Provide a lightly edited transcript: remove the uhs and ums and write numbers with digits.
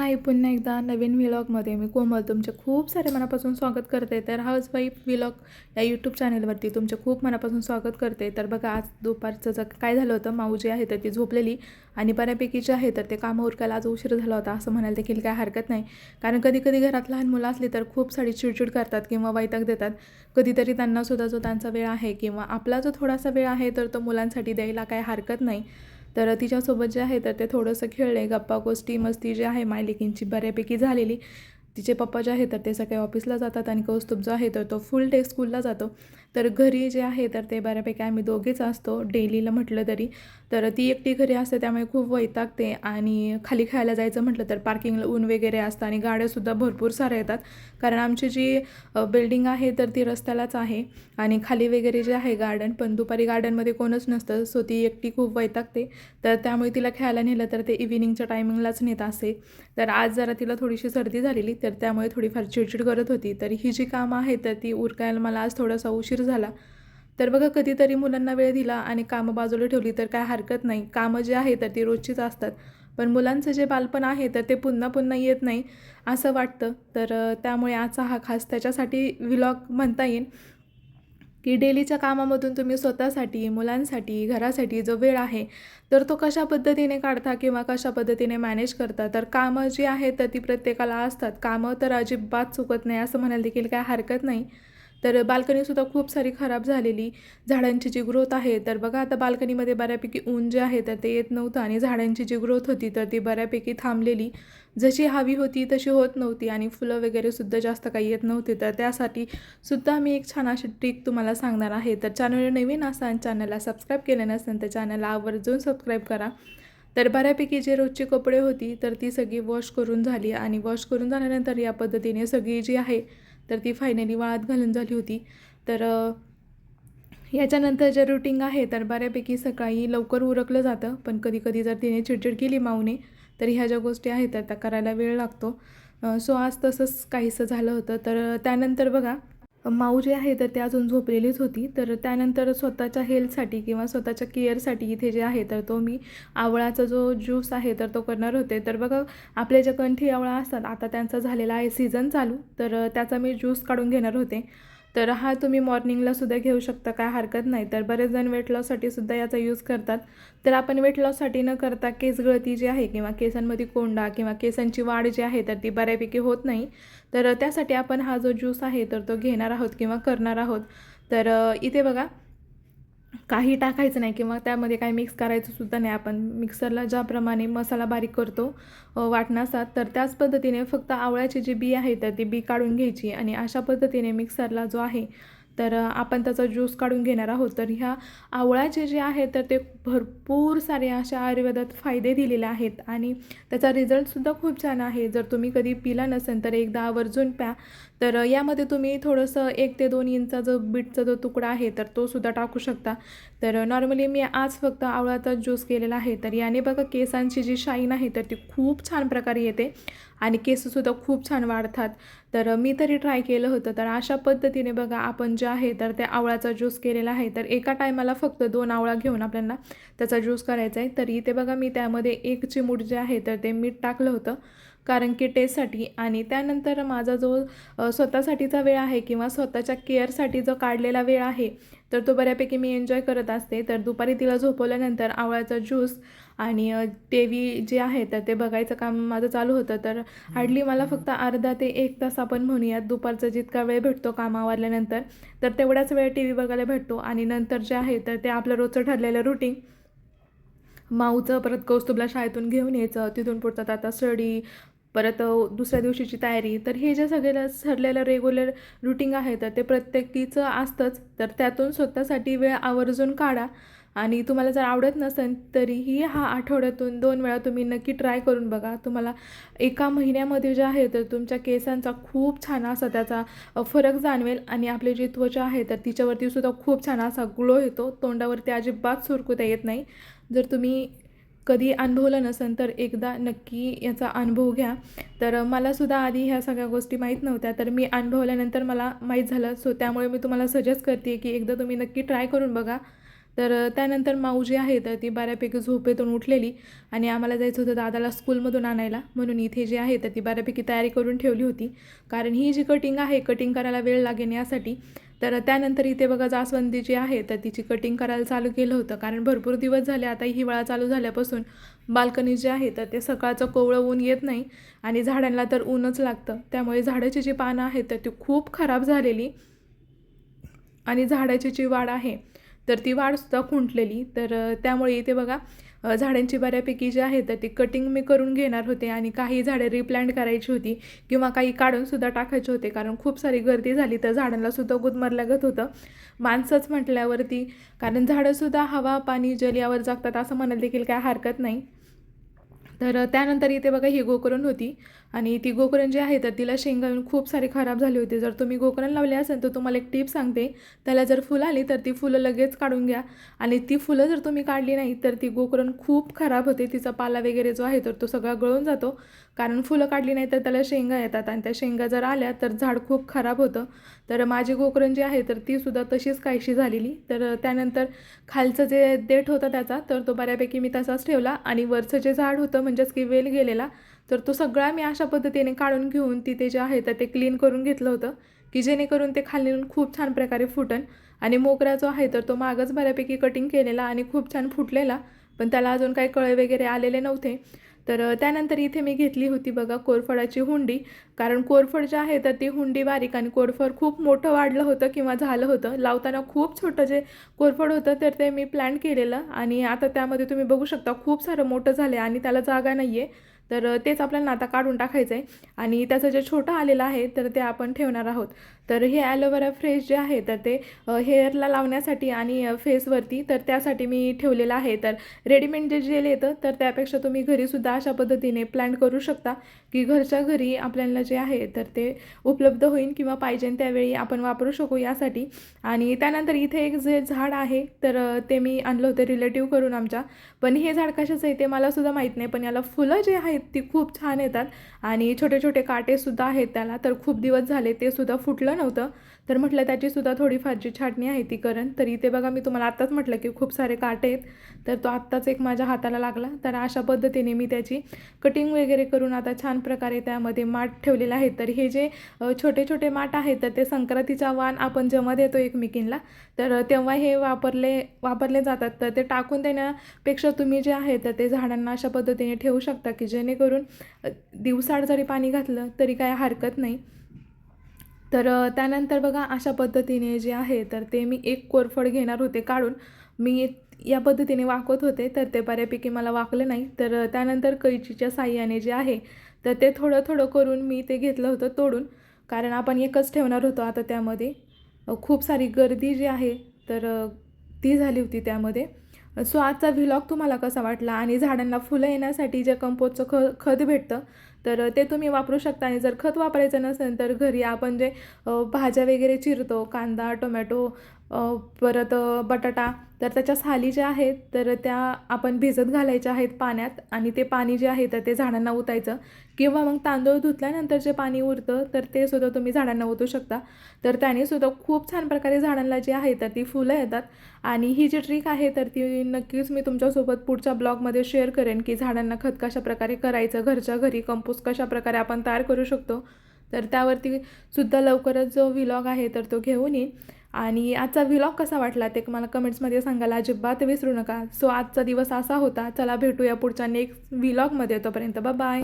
हाय, पुन्हा एकदा नवीन व्लॉगमध्ये मी कोमल तुमचे खूप सारे मनापासून स्वागत करते. तर हाऊसवाईफ व्लॉग या यूट्यूब चॅनलवरती तुमचे खूप मनापासून स्वागत करते. तर बघा, आज दुपारचं काय झालं होतं, माऊ जी आहे तर ती झोपलेली आणि बऱ्यापैकी जे आहे तर ते कामं उरकायला आज उशीर झाला होता असं म्हणायला देखील काय हरकत नाही. कारण कधी कधी घरात लहान मुलं असली तर खूप सारी चिडचिड करतात किंवा वैताग देतात. कधीतरी त्यांनासुद्धा जो त्यांचा वेळ आहे किंवा आपला जो थोडासा वेळ आहे तर तो मुलांसाठी द्यायला काय हरकत नाही. तर तिच्यासोबत जे आहे तर ते थोडंसं खेळले, गप्पा गोष्टी मस्ती जी आहे मायलेकींची बऱ्यापैकी झालेली. तिचे पप्पा जे आहे तर ते सकाळी ऑफिसला जातात आणि कौस्तुभ जो आहे तर तो फुल डे स्कूलला जातो. तर घरी जे आहे तर ते बऱ्यापैकी आम्ही दोघेच असतो डेलीला म्हटलं तरी. तर ती एकटी घरी असते त्यामुळे खूप वैतागते आणि खाली खेळायला जायचं म्हटलं तर पार्किंगला ऊन वगैरे असतं आणि गाड्यासुद्धा भरपूर साऱ्या येतात. कारण आमची जी बिल्डिंग आहे तर ती रस्त्यालाच आहे आणि खाली वगैरे जे आहे गार्डन, पण दुपारी गार्डनमध्ये कोणच नसतं. सो ती एकटी खूप वैतागते. तर त्यामुळे तिला खेळायला नेलं तर ते इव्हिनिंगच्या टायमिंगलाच नेत असे. तर आज जरा तिला थोडीशी सर्दी झालेली तर त्यामुळे थोडीफार चिडचिड करत होती. तर ही जी कामं आहे तर ती उरकायला मला आज थोडासा उशीर झाला. तर बघा, कधीतरी मुलांना वेळ दिला आणि कामं बाजूला ठेवली तर काय हरकत नाही. कामं जी आहे तर ती रोजचीच असतात. पण मुलांचं जे बालपण आहे तर ते पुन्हा पुन्हा येत नाही असं वाटतं. तर त्यामुळे आजचा हा खास त्याच्यासाठी व्लॉग म्हणता येईल की डेलीच्या कामामधून तुम्ही स्वतःसाठी, मुलांसाठी, घरासाठी जो वेळ आहे तर तो कशा पद्धतीने काढता किंवा कशा पद्धतीने मॅनेज करता. तर कामं जी आहेत तर ती प्रत्येकाला असतात. कामं तर अजिबात चुकत नाही असं म्हणायला देखील काय हरकत नाही. तर बाल्कनीसुद्धा खूप सारी खराब झालेली. झाडांची जी ग्रोथ आहे तर बघा, आता बाल्कनीमध्ये बऱ्यापैकी ऊन जे आहे तर ते येत नव्हतं आणि झाडांची जी ग्रोथ होती तर ती बऱ्यापैकी थांबलेली. जशी हवी होती तशी होत नव्हती आणि फुलं वगैरेसुद्धा जास्त काही येत नव्हते. तर त्यासाठी सुद्धा मी एक छान अशी ट्रिक तुम्हाला सांगणार आहे. तर चॅनल नवीन असाल, चॅनलला सबस्क्राईब केलं नसेल तर चॅनलला आवर्जून सबस्क्राईब करा. तर बऱ्यापैकी जे रोजची कपडे होती तर ती सगळी वॉश करून झाली आणि वॉश करून झाल्यानंतर या पद्धतीने सगळी जी आहे तर ती फायनली वाळत घालून झाली होती. तर याच्यानंतर जे रुटीन आहे तर बऱ्यापैकी सकाळी लवकर उरकलं जातं, पण कधी कधी जर तिने चिडचिड केली माऊने तर ह्या ज्या गोष्टी आहेत तर त्या करायला वेळ लागतो. सो आज तसंच काहीसं झालं होतं. तर त्यानंतर बघा, माऊ जी आहे तर ती अजून झोपलेलीच होती. तर त्यानंतर स्वतःच्या हेल्थसाठी किंवा स्वतःच्या केअरसाठी इथे जे आहे तर तो मी आवळाचा जो ज्यूस आहे तर तो करणार होते. तर बघा, आपले जे कंठी आवळा असतात आता त्यांचा झालेला आहे सीझन चालू, तर त्याचा मी ज्यूस काढून घेणार होते. तर हा तुम्ही मॉर्निंगलासुद्धा घेऊ शकता, काय हरकत नाही. तर बरेच जण वेट लॉससाठी सुद्धा याचा यूज करतात. तर आपण वेट लॉससाठी न करता केस गळती जी आहे किंवा केसांमध्ये कोंडा किंवा केसांची वाढ जी आहे तर ती बऱ्यापैकी होत नाही. तर त्यासाठी आपण हा जो ज्यूस आहे तर तो घेणार आहोत किंवा करणार आहोत. तर इथे बघा, काही टाकायचं नाही किंवा त्यामध्ये काही मिक्स करायचं सुद्धा नाही. आपण मिक्सरला ज्याप्रमाणे मसाला बारीक करतो वाटणाचा, तर त्याच पद्धतीने फक्त आवळ्याची जी बी आहे तर ती बी काढून घ्यायची आणि अशा पद्धतीने मिक्सरला जो आहे तर आपण त्याचा ज्यूस काढून घेणार आहोत. तर ह्या आवळ्याचे जे आहे तर ते भरपूर सारे अशा आयुर्वेदात फायदे दिलेले आहेत आणि त्याचा रिझल्टसुद्धा खूप छान आहे. जर तुम्ही कधी पिला नसेल तर एकदा आवर्जून प्या. तर यामध्ये तुम्ही थोडंसं 1 ते 2 इंचा जो बीटचा जो तुकडा आहे तर तो सुद्धा टाकू शकता. तर नॉर्मली मी आज फक्त आवळाचा ज्यूस केलेला आहे. तर याने बघा, केसांची जी शाईन आहे तर ती खूप छान प्रकारे येते आणि केससुद्धा खूप छान वाढतात. तर मी तरी ट्राय केलं होतं. तर अशा पद्धतीने बघा, आपण जे आहे तर त्या आवळाचा ज्यूस केलेला आहे. तर एका टायमाला फक्त 2 आवळा घेऊन आपल्याला त्याचा ज्यूस करायचा आहे. तर इथे बघा, मी त्यामध्ये 1 चिमूट जे आहे तर ते मीठ टाकलं होतं कारण की टेस्टसाठी. आणि त्यानंतर माझा जो स्वतःसाठीचा वेळ आहे किंवा स्वतःच्या केअरसाठी जो काढलेला वेळ आहे तर तो बऱ्यापैकी मी एन्जॉय करत असते. तर दुपारी तिला झोपवल्यानंतर आवळाचा ज्यूस आणि टी जे आहे तर ते बघायचं काम माझं चालू होतं. तर हार्डली मला फक्त अर्धा ते 1 तास आपण म्हणूयात, दुपारचा जितका वेळ भेटतो कामावरल्यानंतर तर तेवढाच वेळ टी व्ही बघायला भेटतो. आणि नंतर जे आहे तर ते आपलं रोजचं ठरलेलं रुटीन, माऊचं परत कौस्तुभला शाळेतून घेऊन यायचं, तिथून पुढचा आता स्टडी, परत दुसऱ्या दिवशीची तयारी. तर हे जे सगळं ठरलेलं रेग्युलर रुटीन आहे तर ते प्रत्येकीचं असतंच. तर त्यातून स्वतःसाठी वेळ आवर्जून काढा आणि तुम्हाला जर आवडत नसेल तरीही हा आठवड्यातून 2 वेळा तुम्ही नक्की ट्राय करून बघा. तुम्हाला एका महिन्यामध्ये जे आहे तर तुमच्या केसांचा खूप छान असा त्याचा फरक जाणवेल आणि आपली जी त्वचा आहे तर तिच्यावरती सुद्धा खूप छान असा ग्लो येतो. तोंडावरती अजिबात सुरकुत्या येत नाही. जर तुम्ही कधी अनुभवलं नसेल तर एकदा नक्की याचा अनुभव घ्या. तर मलासुद्धा आधी ह्या सगळ्या गोष्टी माहीत नव्हत्या. तर मी अनुभवल्यानंतर मला माहीत झालं. सो त्यामुळे मी तुम्हाला सजेस्ट करते की एकदा तुम्ही नक्की ट्राय करून बघा. तर त्यानंतर माऊ जी आहे तर ती बऱ्यापैकी झोपेतून उठलेली आणि आम्हाला जायचं होतं दादाला स्कूलमधून आणायला, म्हणून इथे जी आहे तर ती बऱ्यापैकी तयारी करून ठेवली होती. कारण ही जी कटिंग आहे, कटिंग करायला वेळ लागेल यासाठी. तर त्यानंतर इथे बघा जास्वंदी जी आहे तर तिची कटिंग करायला चालू केलं होतं. कारण भरपूर दिवस झाले आता हिवाळा चालू झाल्यापासून बाल्कनी जे आहे तर ते सकाळचं कोवळं ऊन येत नाही आणि झाडांना तर ऊनच लागतं. त्यामुळे झाडाची जी पानं आहेत तर ती खूप खराब झालेली आणि झाडाची जी वाढ आहे तर ती वाढसुद्धा खुंटलेली. तर त्यामुळे इथे बघा झाडांची बऱ्यापैकी जी आहे तर ती कटिंग मी करून घेणार होते आणि काही झाडे रिप्लांट करायची होती किंवा काही काढूनसुद्धा टाकायचे होते. कारण खूप सारी गर्दी झाली तर झाडांनासुद्धा गुदमरल्यागत होतं. माणसंच म्हटल्यावरती, कारण झाडंसुद्धा हवा, पाणी, जल यावर जगतात असं म्हणायला देखील काय हरकत नाही. तर त्यानंतर इथे बघा ही गोकरण होती आणि ती गोकरण जी आहे तर तिला शेंगा येऊन खूप सारी खराब झाली होती. जर तुम्ही गोकरण लावले असेल तर तुम्हाला एक टिप सांगते, त्याला जर फुलं आली तर ती फुलं लगेच काढून घ्या आणि ती फुलं जर तुम्ही काढली नाही तर ती गोकरण खूप खराब होते. तिचा पाला वगैरे जो आहे तर तो सगळा गळून जातो. कारण फुलं काढली नाही तर त्याला शेंगा येतात आणि त्या शेंगा जर आल्या तर झाड खूप खराब होतं. तर माझी गोकरण जी आहे तर तीसुद्धा तशीच काहीशी झालेली. तर त्यानंतर खालचं जे देठ होतं त्याचा तर तो बऱ्यापैकी मी तसाच ठेवला आणि वरचं जे झाड होतं म्हणजेच की वेल गेलेला तर तो सगळा मी अशा पद्धतीने काढून घेऊन तिथे जे आहे तर ते क्लीन करून घेतलं होतं की जेणेकरून ते खाली खूप छान प्रकारे फुटन. आणि मोगरा जो आहे तर तो मागच बऱ्यापैकी कटिंग केलेला आणि खूप छान फुटलेला, पण त्याला अजून काही कळे वगैरे आलेले नव्हते. तर त्यानंतर इथे मी घेतली होती बघा कोरफडाची हुंडी. कारण कोरफड जे आहे तर ती हुंडी बारीक आणि कोरफड खूप मोठं वाढलं होतं किंवा झालं होतं. लावताना खूप छोटं जे कोरफड होतं तर ते मी प्लॅन केलेलं आणि आता त्यामध्ये तुम्ही बघू शकता खूप सारं मोठं झालं आहे आणि त्याला जागा नाही आहे. तर तेच आपल्याला आता काढून टाकायचं आहे आणि त्याचं जे छोटं आलेलं आहे तर ते आपण ठेवणार आहोत. तर हे ॲलोवेरा फ्रेश जे आहे तर ते हेअरला लावण्यासाठी आणि फेसवरती तर त्यासाठी मी ठेवलेलं आहे. तर रेडीमेड जे जेल येतं तर त्यापेक्षा तुम्ही घरीसुद्धा अशा पद्धतीने प्लॅन करू शकता की घरच्या घरी आपल्याला जे आहे तर ते उपलब्ध होईल किंवा पाहिजे त्यावेळी आपण वापरू शकू यासाठी. आणि त्यानंतर इथे एक जे झाड आहे तर ते मी आणलं होतं रिलेटिव्ह करून आमच्या. पण हे झाड कशाचं आहे ते मलासुद्धा माहीत नाही, पण याला फुलं जे आहेत ती खूप छान येतात आणि छोटे छोटे काटेसुद्धा आहेत त्याला. तर खूप दिवस झाले ते सुद्धा फुटलं नव्हतं. तर म्हटलं त्याचीसुद्धा थोडीफार जी छाटणी आहे ती करण. तर इथे बघा मी तुम्हाला आत्ताच म्हटलं की खूप सारे काटे आहेत तर तो आत्ताच एक माझ्या हाताला लागला. तर अशा पद्धतीने मी त्याची कटिंग वगैरे करून आता छान प्रकारे त्यामध्ये माठ ठेवलेला आहे. तर हे जे छोटे छोटे माठ आहेत तर ते संक्रांतीचा वाण आपण जेव्हा देतो एकमेकींना तर तेव्हा हे वापरले जातात. तर ते टाकून देण्यापेक्षा तुम्ही जे आहे तर ते झाडांना अशा पद्धतीने ठेवू शकता की जेणेकरून दिवसाआड जरी पाणी घातलं तरी काय हरकत नाही. तर त्यानंतर बघा अशा पद्धतीने जे आहे तर ते मी एक कोरफड घेणार होते काढून. मी या पद्धतीने वाकवत होते तर ते बऱ्यापैकी मला वाकलं नाही. तर त्यानंतर कैचीच्या साहाय्याने जे आहे तर ते थोडं थोडं करून मी ते घेतलं होतं तोडून. कारण आपण एकच ठेवणार होतो आता त्यामध्ये. खूप सारी गर्दी जी आहे तर ती झाली होती त्यामध्ये. सो आजचा व्लॉग तुम्हाला कसा वाटला आणि झाडांना फुलं येण्यासाठी जे कंपोस्टचं खत भेटतं तर ते तुम्ही वापरू शकता. आणि जर खत वापरायचं नसेल तर घरी आपण जे भाज्या वगैरे चिरतो, कांदा, टोमॅटो, परत बटाटा, तर त्याच्या साली ज्या आहेत तर त्या आपण भिजत घालायच्या आहेत पाण्यात आणि ते पाणी जे आहे तर ते झाडांना ओतायचं किंवा मग तांदूळ धुतल्यानंतर जे पाणी उरतं तर ते सुद्धा तुम्ही झाडांना ओतू शकता. तर त्यानेसुद्धा खूप छान प्रकारे झाडांना जी आहे तर ती फुलं येतात. आणि ही जी ट्रिक आहे तर ती नक्कीच मी तुमच्यासोबत पुढच्या ब्लॉगमध्ये शेअर करेन की झाडांना खत कशाप्रकारे करायचं, घरच्या घरी कंपोस्ट कशाप्रकारे आपण तयार करू शकतो. तर त्यावरती सुद्धा लवकरच जो व्लॉग आहे तर तो घेऊन येईन. आणि आजचा व्लॉग कसा वाटला ते मला कमेंट्समध्ये सांगायला अजिबात विसरू नका. सो आजचा दिवस असा होता. चला भेटूया पुढच्या नेक्स्ट व्लॉगमध्ये. तोपर्यंत बाय.